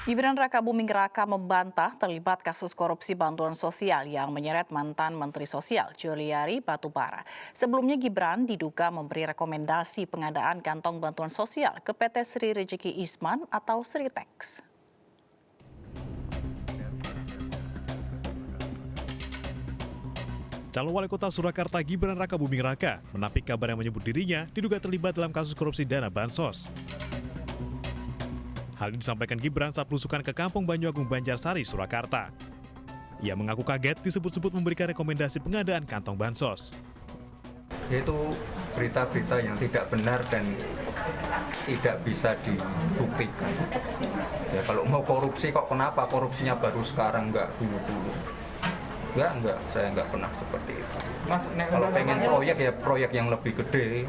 Gibran Rakabuming Raka membantah terlibat kasus korupsi bantuan sosial yang menyeret mantan Menteri Sosial Juliari Batubara. Sebelumnya Gibran diduga memberi rekomendasi pengadaan kantong bantuan sosial ke PT Sri Rejeki Isman atau Sritex. Calon Wali Kota Surakarta Gibran Rakabuming Raka menampik kabar yang menyebut dirinya diduga terlibat dalam kasus korupsi dana bansos. Hal ini disampaikan Gibran saat belusukan ke Kampung Banyuagung Banjarsari, Surakarta. Ia mengaku kaget disebut-sebut memberikan rekomendasi pengadaan kantong bansos. Itu berita-berita yang tidak benar dan tidak bisa dibuktikan. Ya kalau mau korupsi kok kenapa korupsinya baru sekarang enggak dulu-dulu. Enggak, saya enggak pernah seperti itu. Mas, kalau pengen proyek ya proyek yang lebih gede.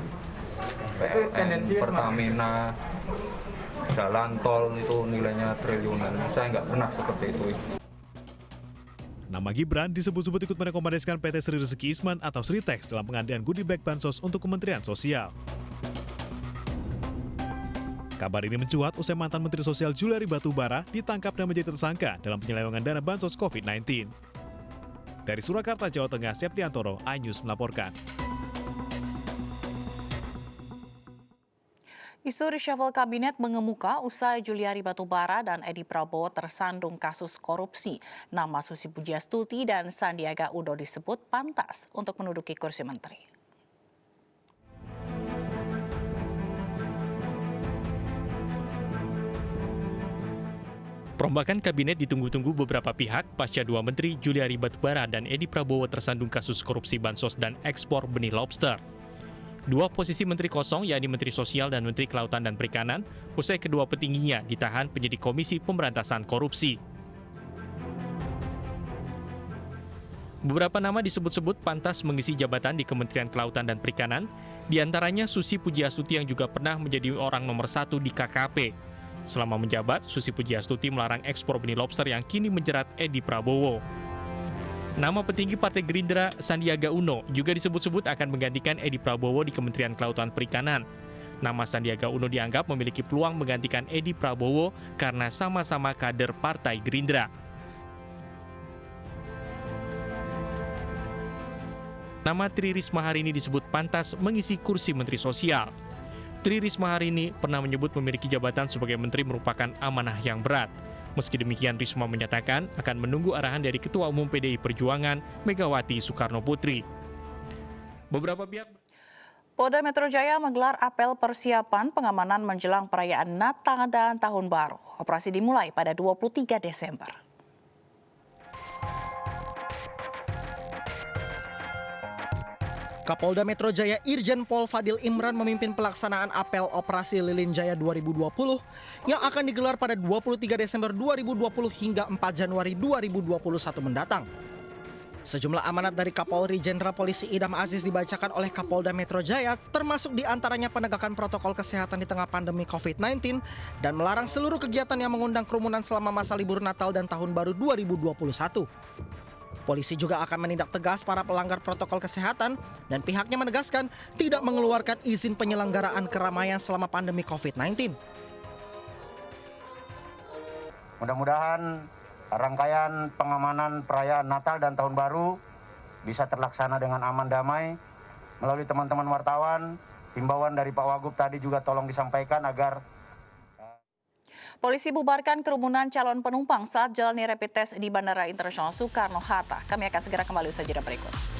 PLN, Pertamina, jalan tol itu nilainya triliunan. Saya nggak pernah seperti itu. Nama Gibran disebut-sebut ikut merekomendasikan PT Sri Rejeki Isman atau Sritex dalam pengadaan goodie bag bansos untuk Kementerian Sosial. Kabar ini mencuat usai mantan Menteri Sosial Juliari Batubara ditangkap dan menjadi tersangka dalam penyelewengan dana bansos COVID-19. Dari Surakarta, Jawa Tengah, Septiantoro, iNews melaporkan. Isu reshuffle kabinet mengemuka usai Juliari Batubara dan Edi Prabowo tersandung kasus korupsi. Nama Susi Pujiastuti dan Sandiaga Uno disebut pantas untuk menduduki kursi menteri. Perombakan kabinet ditunggu-tunggu beberapa pihak pasca dua menteri Juliari Batubara dan Edi Prabowo tersandung kasus korupsi bansos dan ekspor benih lobster. Dua posisi menteri kosong, yakni Menteri Sosial dan Menteri Kelautan dan Perikanan, usai kedua petingginya ditahan penyidik Komisi Pemberantasan Korupsi. Beberapa nama disebut-sebut pantas mengisi jabatan di Kementerian Kelautan dan Perikanan, diantaranya Susi Pujiastuti yang juga pernah menjadi orang nomor 1 di KKP. Selama menjabat, Susi Pujiastuti melarang ekspor benih lobster yang kini menjerat Edi Prabowo. Nama petinggi Partai Gerindra, Sandiaga Uno, juga disebut-sebut akan menggantikan Edi Prabowo di Kementerian Kelautan Perikanan. Nama Sandiaga Uno dianggap memiliki peluang menggantikan Edi Prabowo karena sama-sama kader Partai Gerindra. Nama Tri Risma hari ini disebut pantas mengisi kursi Menteri Sosial. Tri Risma hari ini pernah menyebut memiliki jabatan sebagai menteri merupakan amanah yang berat. Meski demikian, Risma menyatakan akan menunggu arahan dari Ketua Umum PDI Perjuangan, Megawati Soekarno Putri. Beberapa pihak... Polda Metro Jaya menggelar apel persiapan pengamanan menjelang perayaan Natal dan Tahun Baru. Operasi dimulai pada 23 Desember. Kapolda Metro Jaya Irjen Pol Fadil Imran memimpin pelaksanaan apel Operasi Lilin Jaya 2020 yang akan digelar pada 23 Desember 2020 hingga 4 Januari 2021 mendatang. Sejumlah amanat dari Kapolri Jenderal Polisi Idam Aziz dibacakan oleh Kapolda Metro Jaya, termasuk diantaranya penegakan protokol kesehatan di tengah pandemi COVID-19 dan melarang seluruh kegiatan yang mengundang kerumunan selama masa libur Natal dan Tahun Baru 2021. Polisi juga akan menindak tegas para pelanggar protokol kesehatan dan pihaknya menegaskan tidak mengeluarkan izin penyelenggaraan keramaian selama pandemi COVID-19. Mudah-mudahan rangkaian pengamanan perayaan Natal dan Tahun Baru bisa terlaksana dengan aman damai. Melalui teman-teman wartawan, himbauan dari Pak Wagub tadi juga tolong disampaikan agar Polisi bubarkan kerumunan calon penumpang saat jalani rapid test di Bandara Internasional Soekarno-Hatta. Kami akan segera kembali usai jeda berikut.